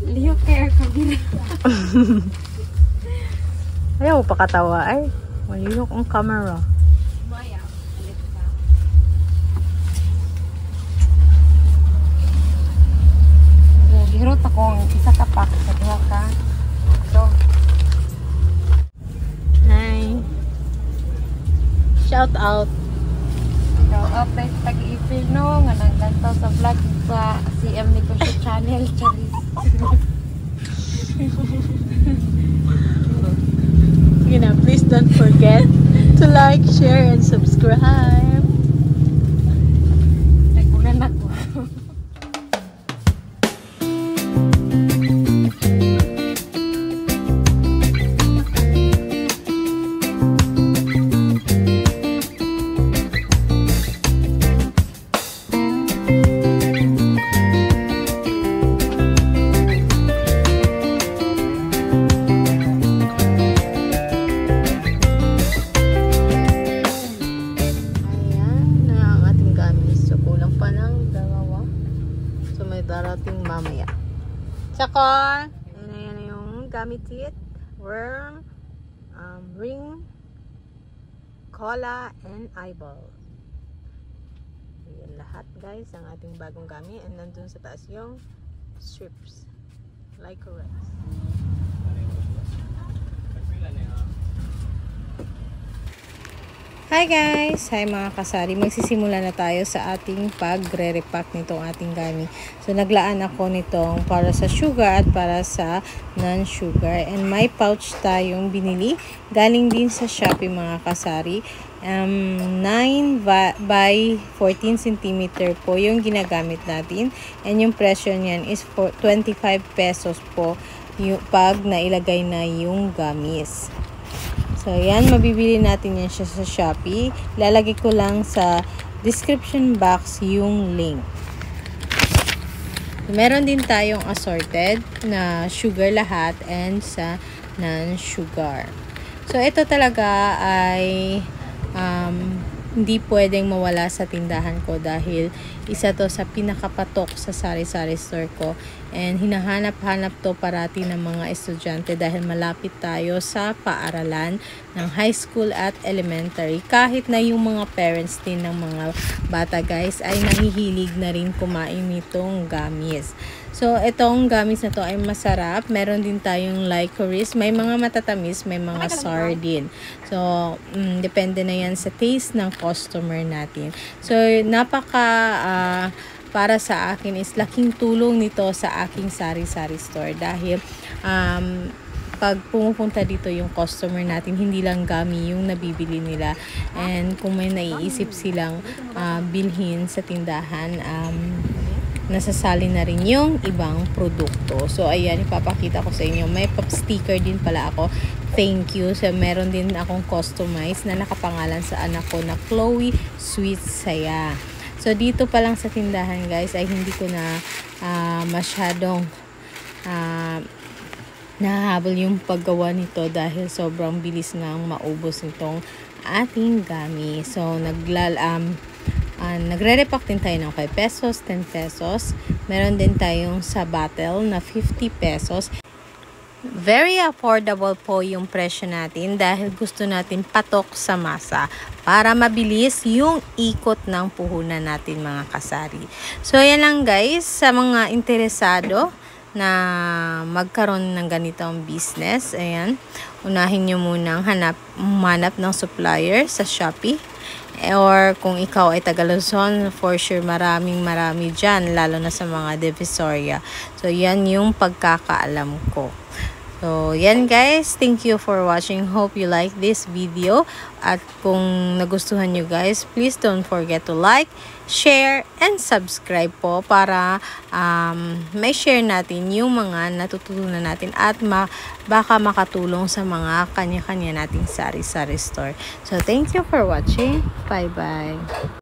Liyo care ko din. Ayaw pa katawa ay. Malilok ang camera. Hirot ako ang isa ka pa sa duha ka. So, Hi. Shout out. update tag-ipil no nga naglantaw sa vlog sa CM ni ko sa channel Charis. You know, please don't forget to like, share, and subscribe. Nagulan ako. Darating mamaya. Tsaka, yan yung gamit it. Worm, ring, cola, and eyeball. Yan lahat guys, ang ating bagong gamit. And nandun sa taas yung strips. Like a rest. Hi guys! Hi mga kasari. Magsisimula na tayo sa ating pagre-repack nitong ating gami. So naglaan ako nitong para sa sugar at para sa non-sugar. And may pouch tayong binili. Galing din sa Shopee mga kasari. 9 by 14 cm po yung ginagamit natin. And yung presyo niyan is 25 pesos po yung pag nailagay na yung gamis. So, yan. Mabibili natin yan siya sa Shopee. Lalagay ko lang sa description box yung link. So, meron din tayong assorted na sugar lahat and sa non-sugar. So, ito talaga ay hindi pwedeng mawala sa tindahan ko dahil isa to sa pinakapatok sa sari-sari store ko. And hinahanap-hanap to parati ng mga estudyante dahil malapit tayo sa paaralan ng high school at elementary. Kahit na yung mga parents din ng mga bata guys ay nahihilig na rin kumain nitong gamis. So, itong gamis na to ay masarap. Meron din tayong licorice. May mga matatamis, may mga sour din. So, depende na yan sa taste ng customer natin. So, para sa akin is laking tulong nito sa aking sari-sari store dahil pag pumupunta dito yung customer natin, hindi lang gami yung nabibili nila. And kung may naiisip silang bilhin sa tindahan, nasasali na rin yung ibang produkto. So, ayan, ipapakita ko sa inyo. May pop sticker din pala ako. Thank you. So, meron din akong customized na nakapangalan sa anak ko na Chloe Sweet Saya. So, dito pa lang sa tindahan, guys, ay hindi ko na masyadong nahabol yung paggawa nito dahil sobrang bilis ngang maubos nitong ating gami. So, nagre-repack din tayo ng 5 pesos, 10 pesos. Meron din tayong sa bottle na 50 pesos. Very affordable po yung presyo natin dahil gusto natin patok sa masa para mabilis yung ikot ng puhunan natin mga kasari. So, ayan lang guys, sa mga interesado na magkaroon ng ganitong business, ayan, unahin nyo munang manap ng supplier sa Shopee. Or kung ikaw ay taga Luzon, for sure marami dyan, lalo na sa mga Divisoria. So, yan yung pagkakaalam ko. So, yan guys. Thank you for watching. Hope you like this video. At kung nagustuhan nyo guys, please don't forget to like, share, and subscribe po para may share natin yung mga natutunan natin at baka makatulong sa mga kanya-kanya nating sari-sari store. So, thank you for watching. Bye-bye.